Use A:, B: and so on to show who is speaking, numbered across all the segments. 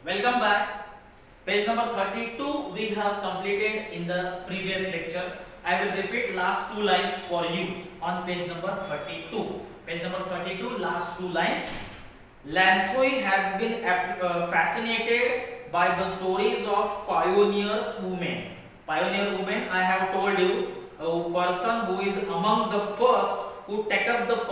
A: Welcome back. Page number 32 we have completed in the previous lecture. I will repeat last two lines for you on page number 32. Page number 32, last two lines. Lanthoi has been fascinated by the stories of pioneer women. Pioneer women, I have told you, a person who is among the first who take up a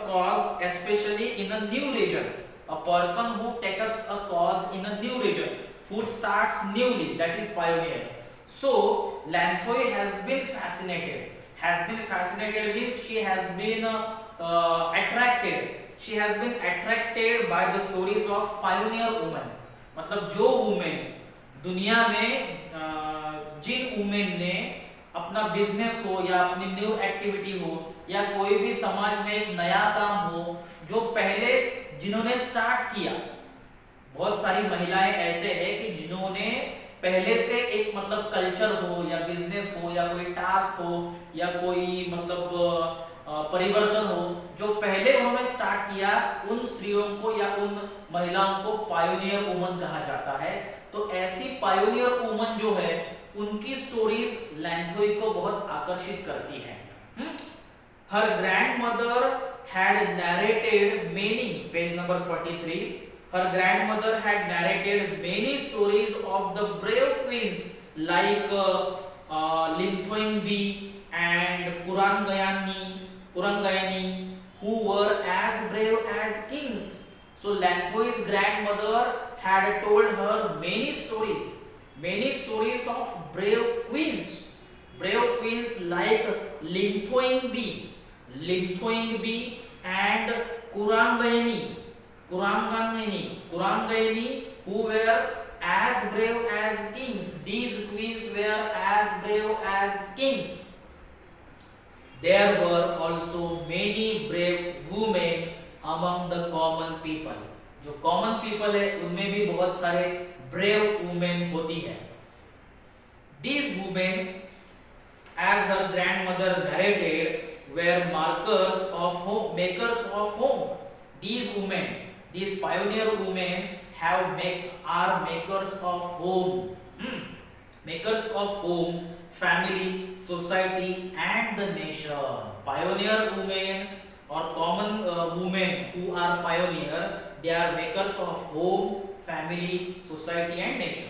A: cause, especially in a new region. A person who takes up a cause in a new region, who starts newly, that is pioneer. So Lanthoi has been fascinated. Has been fascinated means she has been attracted. She has been attracted by the stories of pioneer women. मतलब जो women दुनिया में जिन women ने अपना business हो या अपनी new activity हो या कोई भी समाज में एक नया काम हो जो पहले जिन्होंने स्टार्ट किया, बहुत सारी महिलाएं ऐसे हैं कि जिन्होंने पहले से एक मतलब कल्चर हो या बिजनेस हो या कोई टास्क हो या कोई मतलब परिवर्तन हो जो पहले उन्होंने स्टार्ट किया, उन स्त्रियों को या उन महिलाओं को पायोनियर वुमन कहा जाता है। तो ऐसी पायोनियर वुमन जो है उनकी स्टोरीज लैंथोई को बहुत आकर्षित करती है। हर grandmother had narrated many, page number 33, her grandmother had narrated many stories of the brave queens like Linthoingbi and Kurangayani, who were as brave as kings. So Lanthoi's grandmother had told her many stories of brave queens like Linthoingbi and Kurangayani, who were as brave as kings. These queens were as brave as kings. There were also many brave women among the common people. जो common people है उनमें भी बहुत सारे brave women होती है. These women, as her grandmother narrated, were makers of home. These women, these pioneer women are makers of home. Makers of home, family, society and the nation. Pioneer women or common women who are pioneer, they are makers of home, family, society and nation.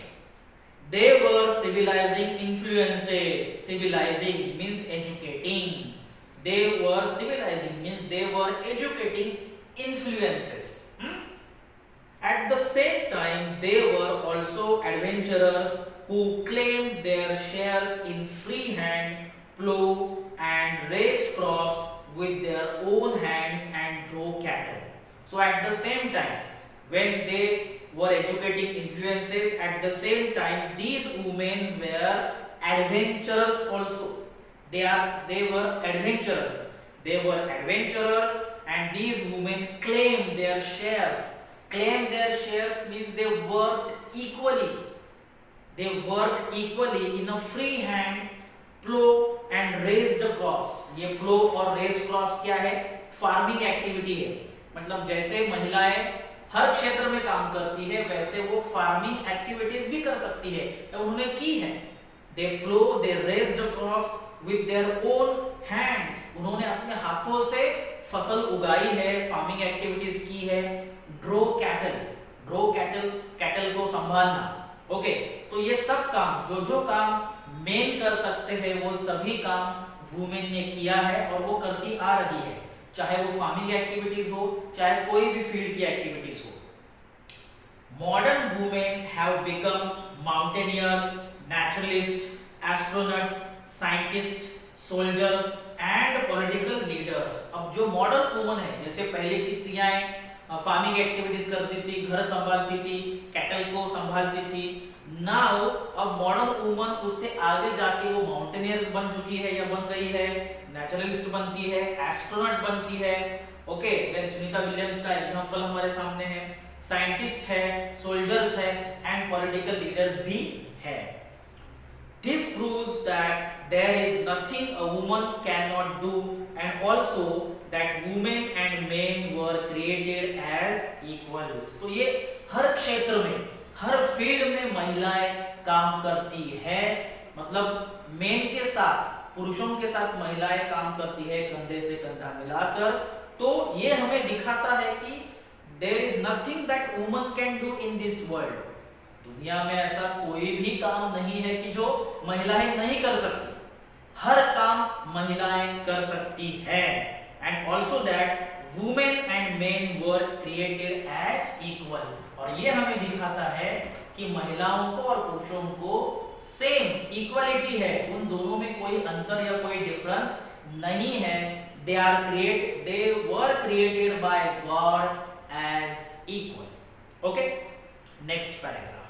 A: They were civilizing influences. Civilizing means educating. They were civilizing means they were educating influences. At the same time, they were also adventurers who claimed their shares in freehand plow and raised crops with their own hands and drove cattle. So at the same time, when they were educating influences, at the same time these women were adventurers also. They were adventurers. And these women claimed their shares. Claim their shares means they worked equally. They worked equally in a free hand plow and raised crops. ये plow और raised crops क्या है? Farming activity है. मतलब जैसे महिलाएं हर क्षेत्र में काम करती है वैसे वो फार्मिंग एक्टिविटीज भी कर सकती है, तो उन्होंने की है. They plow, they raised crops with their own hands. उन्होंने अपने हाथों से फसल उगाई है, फार्मिंग एक्टिविटीज की है. ड्रो कैटल को संभालना. ओके, तो ये सब काम जो काम मेन कर सकते हैं वो सभी काम वुमेन ने किया है और वो करती आ रही है, चाहे वो फार्मिंग एक्टिविटीज हो चाहे कोई भी फील्ड की एक्टिविटीज हो. Modern women have become mountaineers, naturalists, astronauts, scientists, soldiers and political leaders. अब जो मॉडर्न वुमन है, जैसे पहले की स्त्रियां फार्मिंग एक्टिविटीज करती थी, घर संभालती थी, कैटल को संभालती थी. नाउ अब मॉडर्न वुमन उससे आगे जाके वो माउंटेनियर्स बन चुकी है या बन गई है, नेचुरलिस्ट बनती है, एस्ट्रोनॉट बनती है. ओके, देन सुनीता विलियम्स का एग्जांपल हमारे सामने है. साइंटिस्ट है, सोल्जर्स है एंड पॉलिटिकल लीडर्स भी है. This proves that there is nothing a woman cannot do and also that women and men were created as equals. तो ये हर क्षेत्र में, हर फील्ड में महिलाएं काम करती है, मतलब मेन के साथ, पुरुषों के साथ महिलाएं काम करती है कंधे से कंधा मिलाकर। तो ये हमें दिखाता है कि there is nothing that woman can do in this world. दुनिया में ऐसा कोई भी काम नहीं है कि जो महिलाएं नहीं कर सकती, हर काम महिलाएं कर सकती है। And also that women and men were created as equal, और ये हमें दिखाता है कि महिलाओं को और पुरुषों को सेम इक्वलिटी है, उन दोनों में कोई अंतर या कोई डिफरेंस नहीं है। They were created by God as equal. Okay, next paragraph.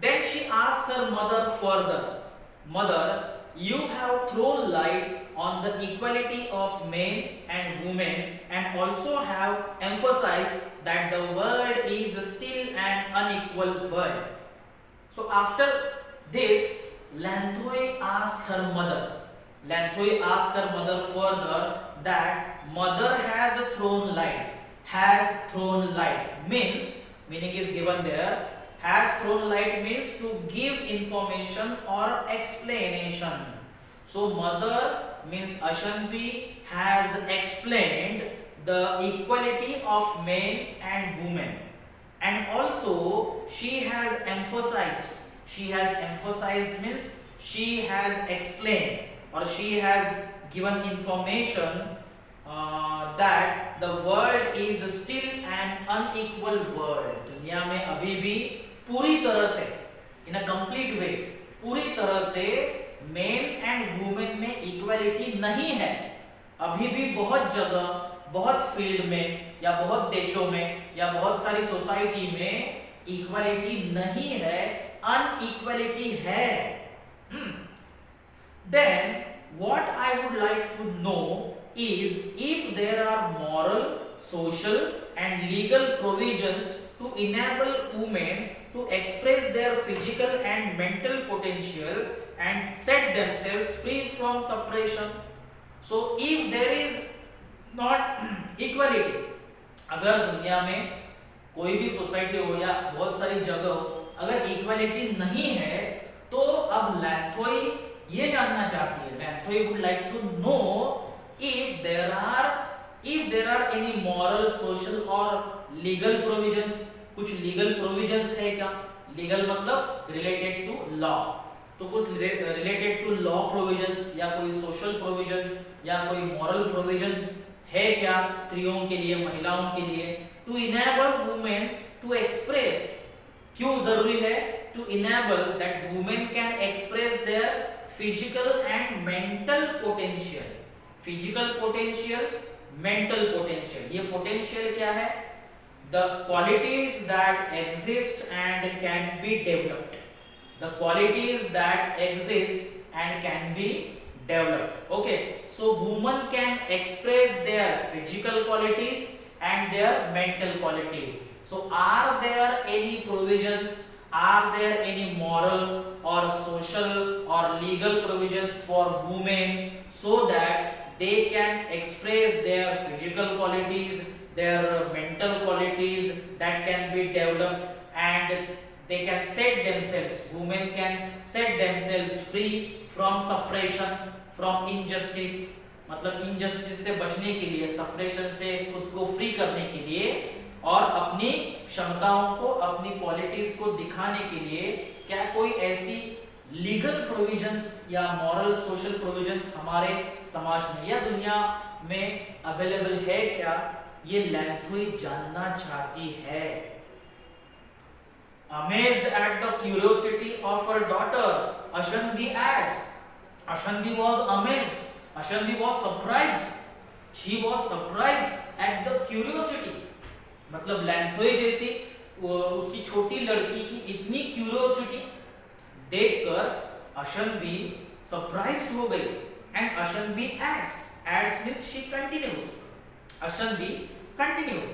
A: Then she asked her mother further, "Mother, you have thrown light on the equality of men and women and also have emphasized that the world is still an unequal world." So after this, Lanthoi asked her mother further that mother has thrown light. Has thrown light means, meaning is given there, has thrown light means to give information or explanation. So mother means Ashanti has explained the equality of men and women, and also she has emphasized means she has explained or she has given information that the world is still an unequal world. दुनिया में अभी भी पूरी तरह से, in a complete way, पूरी तरह से men and women में equality नहीं है। अभी भी बहुत जगह, बहुत फील्ड में या बहुत देशों में या बहुत सारी सोसाइटी में equality नहीं है, unequality है। Then what I would like to know is if there are moral, social and legal provisions to enable women to express their physical and mental potential and set themselves free from suppression. So if there is not equality, अगर दुनिया में कोई भी society हो या बहुत सारी जगह हो, अगर इक्वालिटी नहीं है, तो अब लैंथोई ये जानना चाहती है, लैंथोई would like to know if there are any moral, social or legal provisions, कुछ legal provisions है क्या? legal मतलब related to law, तो कुछ related to law provisions या कोई social provision या कोई moral provision है क्या स्त्रियों के लिए, महिलाओं के लिए? to enable women to express, क्यों जरूरी है? to enable that women can express their physical and mental potential. Physical potential, mental potential, ये पोटेंशियल क्या है? The qualities that exist and can be developed, the qualities that exist and can be developed. Okay, so woman can express their physical qualities and their mental qualities. So are there any provisions, are there any moral or social or legal provisions for women so that they can express their physical qualities, their mental qualities that can be developed and they can set themselves, women can set themselves free from suppression, from injustice, मतलब injustice से बचने के लिए, suppression से खुद को free करने के लिए और अपनी क्षमताओं को, अपनी क्वालिटीज को दिखाने के लिए क्या कोई ऐसी लीगल प्रोविजंस या मॉरल, सोशल प्रोविजंस हमारे समाज में या दुनिया में अवेलेबल है क्या? ये लैंथोई जानना चाहती है। Amazed at the curiosity of her daughter, Ashanti adds. Ashanti was amazed. Ashanti was surprised. She was surprised at the curiosity. मतलब लैंथोई जैसी उसकी छोटी लड़की की इतनी क्यूरियोसिटी देखकर अशनबी सरप्राइज्ड हो गई। एंड अशनबी एड्स मींस शी कंटिन्यूज, अशनबी continues,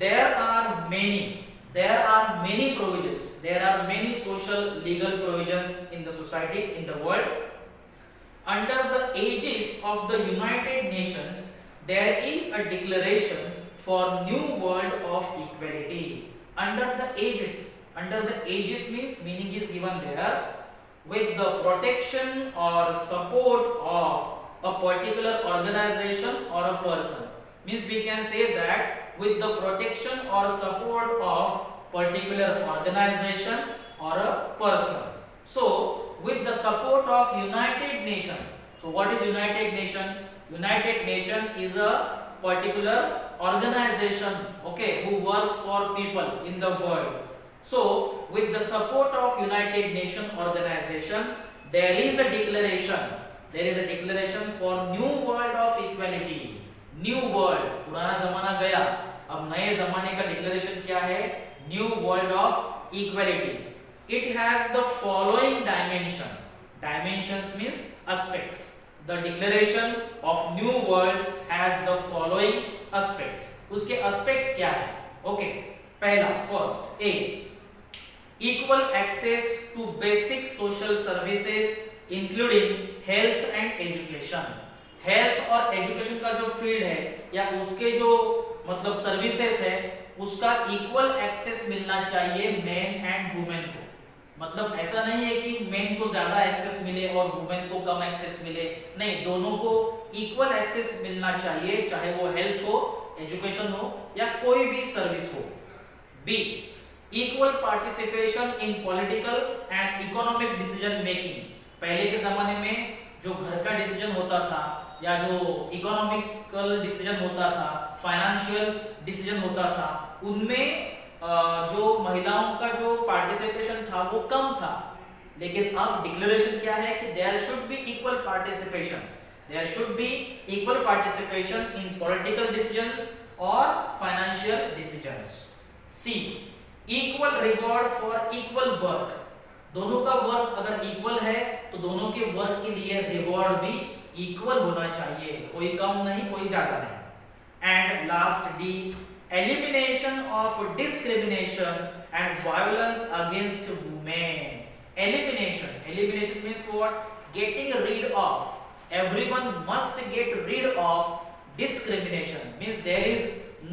A: there are many provisions, there are many social legal provisions in the society, in the world. under the aegis of the United Nations, there is a declaration for new world of equality. Under the aegis means meaning is given there, with the protection or support of a particular organization or a person. Means we can say that with the protection or support of particular organization or a person. So with the support of United Nation. So what is United Nation? United Nation is a particular organization, okay, who works for people in the world. So with the support of United Nation organization, there is a declaration for new world of equality. New world, पुराना जमाना गया, अब नए जमाने का declaration क्या है? New world of equality. It has the following dimensions means aspects. The declaration of new world has the following aspects. उसके aspects क्या है? Okay, पहला first A, equal access to basic social services including health and education. Health और education का जो field है या उसके जो मतलब सर्विसेज है उसका इक्वल एक्सेस मिलना चाहिए मेन एंड वुमेन को. मतलब ऐसा नहीं है कि मेन को ज्यादा एक्सेस मिले और वुमेन को कम एक्सेस मिले, नहीं, दोनों को इक्वल एक्सेस मिलना चाहिए, चाहे वो हेल्थ हो, एजुकेशन हो या कोई भी सर्विस हो. B, equal participation in political and economic decision making. पहले के जमाने में जो घर का डिसीजन होता था या जो इकोनॉमिकल डिसीजन होता था, फाइनेंशियल डिसीजन होता था, उनमें जो महिलाओं का जो पार्टिसिपेशन था वो कम था. लेकिन अब डिक्लेरेशन क्या है कि there should be equal participation in political decisions और financial decisions. C, equal reward for equal work. दोनों का वर्क अगर इक्वल है तो दोनों के वर्क के लिए रिवॉर्ड भी इक्वल होना चाहिए, कोई कम नहीं, कोई ज्यादा नहीं. And last D, elimination of discrimination and violence against women. Elimination means what? Getting read of. Everyone must get rid of discrimination. Means there is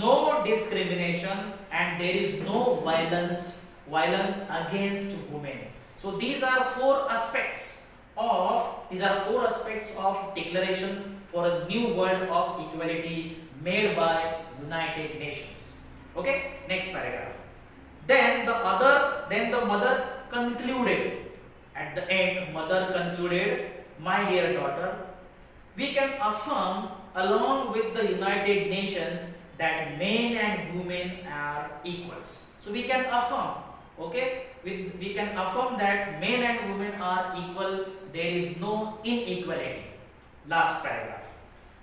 A: no discrimination and there is no violence against women. So these are four aspects of declaration for a new world of equality made by United Nations. Okay, next paragraph. Then the mother concluded. At the end, mother concluded, my dear daughter, we can affirm along with the United Nations that men and women are equals. So we can affirm, okay, we can affirm that men and women are equal, there is no inequality. Last paragraph.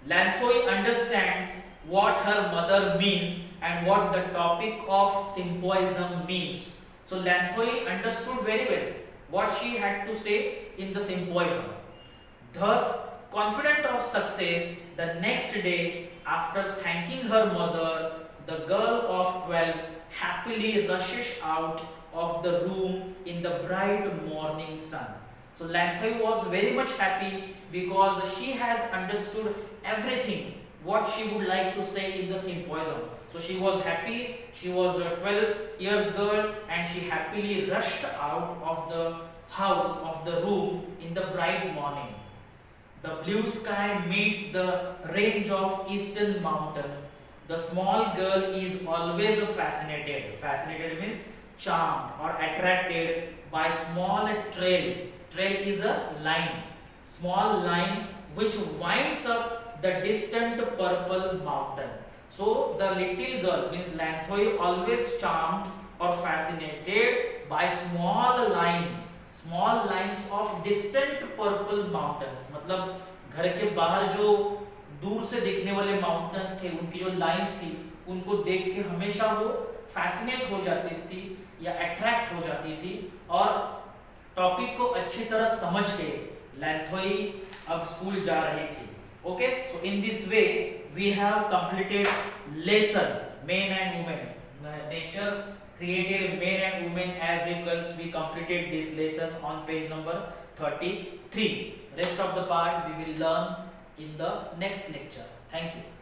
A: Lanthoi understands what her mother means and what the topic of symposium means. So Lanthoi understood very well what she had to say in the symposium. Thus, confident of success, the next day after thanking her mother, the girl of 12 happily rushes out of the room in the bright morning sun. So Lanthoi was very much happy because she has understood everything what she would like to say in the symposium. So she was happy, she was a 12 years girl and she happily rushed out of the house, of the room in the bright morning. The blue sky meets the range of eastern mountain. The small girl is always fascinated. Fascinated means charmed or attracted by small trail. Trail is a line, small line which winds up the distant purple mountain. So the little girl means Lanthoi always charmed or fascinated by small lines of distant purple mountains. मतलब घर के बाहर जो दूर से दिखने वाले mountains थे, उनकी जो लाइंस थी, उनको देख के हमेशा वो फैसिनेट हो जाती थी या अट्रैक्ट हो जाती थी और टॉपिक को अच्छी तरह समझ के Lanthoi अब स्कूल जा रही थी. Okay, so in this way we have completed lesson men and women. Nature created men and women as equals. We completed this lesson on page number 33. Rest of the part we will learn in the next lecture. Thank you.